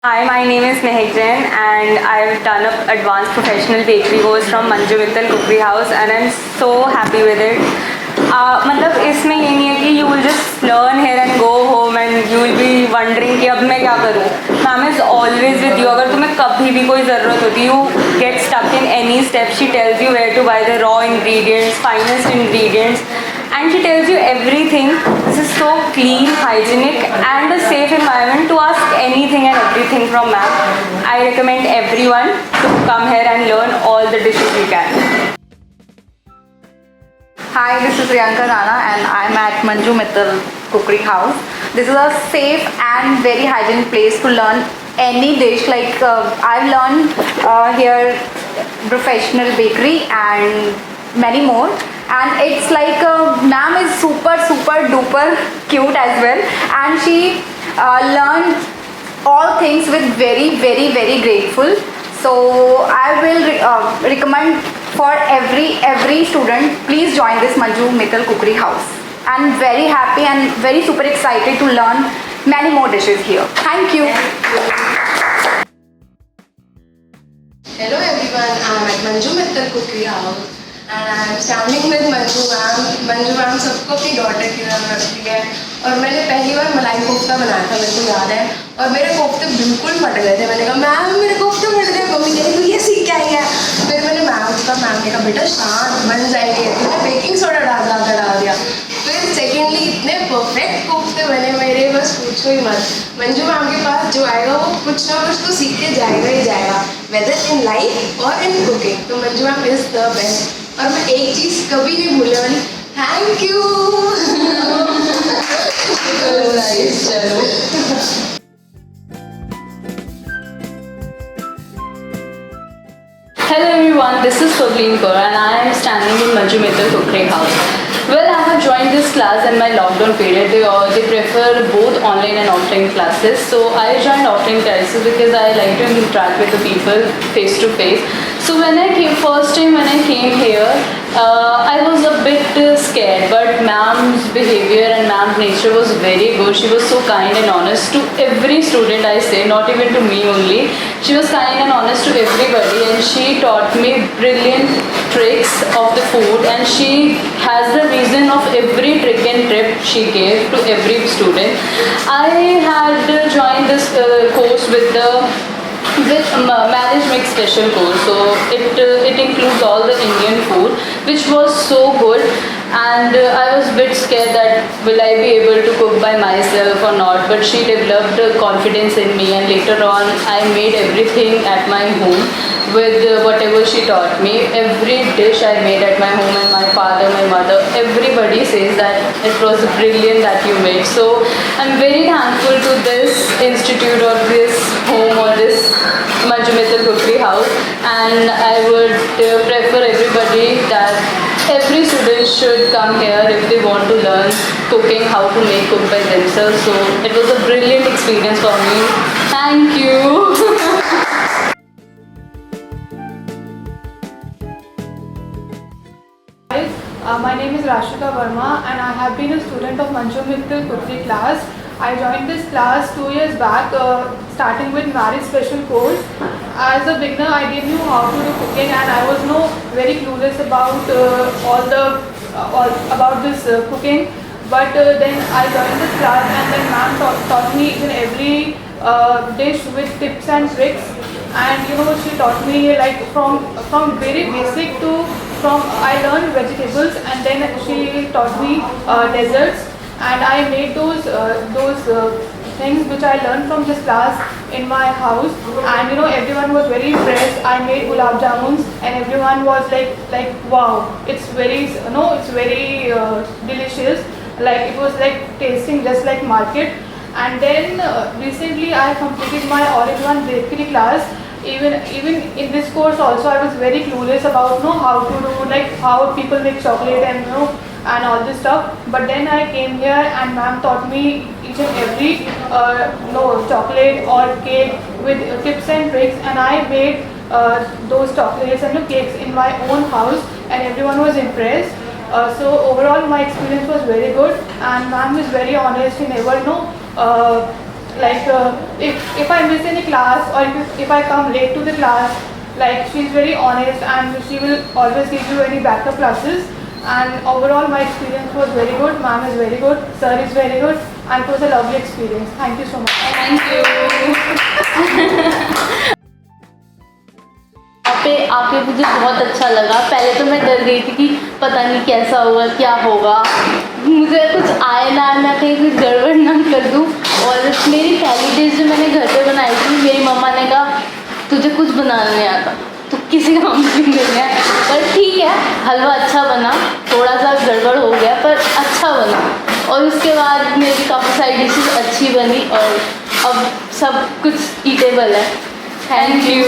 Hi, my name is Mehak Jain and I've done an advanced professional bakery course from Manju Mittal Cookery House and I'm so happy with it. मतलब इसमें ये नहीं है कि you will just learn here and go home and you will be wondering कि अब मैं क्या करूँ. Ma'am is always with you. अगर तुम्हें कभी भी कोई ज़रूरत होती you get stuck in any step. She tells you where to buy the raw ingredients, finest ingredients. And she tells you everything. This is so clean, hygienic and a safe environment to ask anything and everything from ma'am. I recommend everyone to come here and learn all the dishes you can. Hi, this is Priyanka Rana and I'm at Manju Mittal Cookery House. This is a safe and very hygienic place to learn any dish. I've learned here professional bakery and many more. And it's like ma'am is super duper cute as well, and she learned all things with very grateful. So I will recommend for every student, please join this Manju Mittal Cookery House. I'm very happy and very super excited to learn many more dishes here. Thank you. Hello everyone, I'm at Manju Mittal Cookery House and I'm standing with Manju ma'am. Manju ma'am सबको अपनी daughter की तरह रखती है और मैंने पहली बार मलाई कोफ्ता बनाया था, मेरे को याद है, और मेरे कोफ्ते बिल्कुल फट गए थे. मैंने कहा मैम मेरे कोफ्ते फट गए. मम्मी कह रही तू ये सीख के आई है. फिर मैंने मैम ने कहा बेटा शांत बन जाएंगे, तूने बेकिंग सोडा डाल दिया. फिर सेकेंडली इतने परफेक्ट कोफ्ते बने मेरे, बस पूछो ही मत. मंजू मैम के पास जो आएगा वो कुछ ना कुछ तो सीख के जाएगा ही जाएगा, वेदर इन लाइफ और इन कुकिंग. तो Manju ma'am is the best. और मैं एक चीज़ कभी नहीं भूलने वाली, थैंक यू. चलो Hello everyone, this is Pavleen Kaur and I am standing in Manju Mittal Cookery House. Well, I have joined this class in my lockdown period. They prefer both online and offline classes. So I joined offline classes because I like to interact with the people face to face. So first time when I came here, I was a bit scared, but ma'am's behavior and ma'am's nature was very good. She was so kind and honest to every student, I say, not even to me only. She was kind and honest to everybody, and she taught me brilliant tricks of the food, and she has the reason of every trick and tip she gave to every student. I had joined this course with marriage mix special course, so it includes all the Indian food, which was so good. And I was a bit scared that will I be able to cook by myself or not, but she developed confidence in me, and later on I made everything at my home with whatever she taught me. Every dish I made at my home, and my father, my mother, everybody says that it was brilliant that you made. So I'm very thankful to this institute or this home or this Manju Mittal Cookery House, and I would prefer everybody that every student should come here if they want to learn cooking, how to make cook by themselves. So it was a brilliant experience for me. Thank you. My name is Rashika Verma and I have been a student of Manju Mittal Cookery class. I joined this class 2 years back, starting with marriage special course. As a beginner, I didn't know how to do cooking, and I was very clueless about about this cooking. But then I joined this class, and then ma'am taught me each and every dish with tips and tricks. And she taught me like from very basic to I learned vegetables, and then she taught me desserts, and I made those things which I learned from this class in my house. And everyone was very impressed. I made gulab jamuns, and everyone was like wow, it's very delicious. Like it was like tasting just like market. And then recently I completed my all-in-one bakery class. Even in this course also, I was very clueless about how to do, like how people make chocolate and and all this stuff. But then I came here and ma'am taught me each and every chocolate or cake with tips and tricks, and I made those chocolates and cakes in my own house, and everyone was impressed. So overall my experience was very good, and ma'am is very honest. He never Like if I miss any class or if I come late to the class, like she's very honest and she will always give you any backup classes. And overall my experience was very good. Ma'am is very good, sir is very good, and it was a lovely experience. Thank you so much. Thank you. यहाँ पे आके मुझे बहुत अच्छा लगा। पहले तो मैं डर गई थी कि पता नहीं कैसा होगा, क्या होगा, मुझे कुछ आए ना, मैं कहीं कुछ गड़बड़ ना कर दूँ। और मेरी पहली डिश जो मैंने घर पे बनाई थी, मेरी मम्मा ने कहा तुझे कुछ बनाना नहीं आता तो किसी काम की नहीं है, पर ठीक है, हलवा अच्छा बना, थोड़ा सा गड़बड़ हो गया पर अच्छा बना। और उसके बाद मेरी काफ़ी सारी डिशेस अच्छी बनी और अब सब कुछ ईटेबल है। Thank you.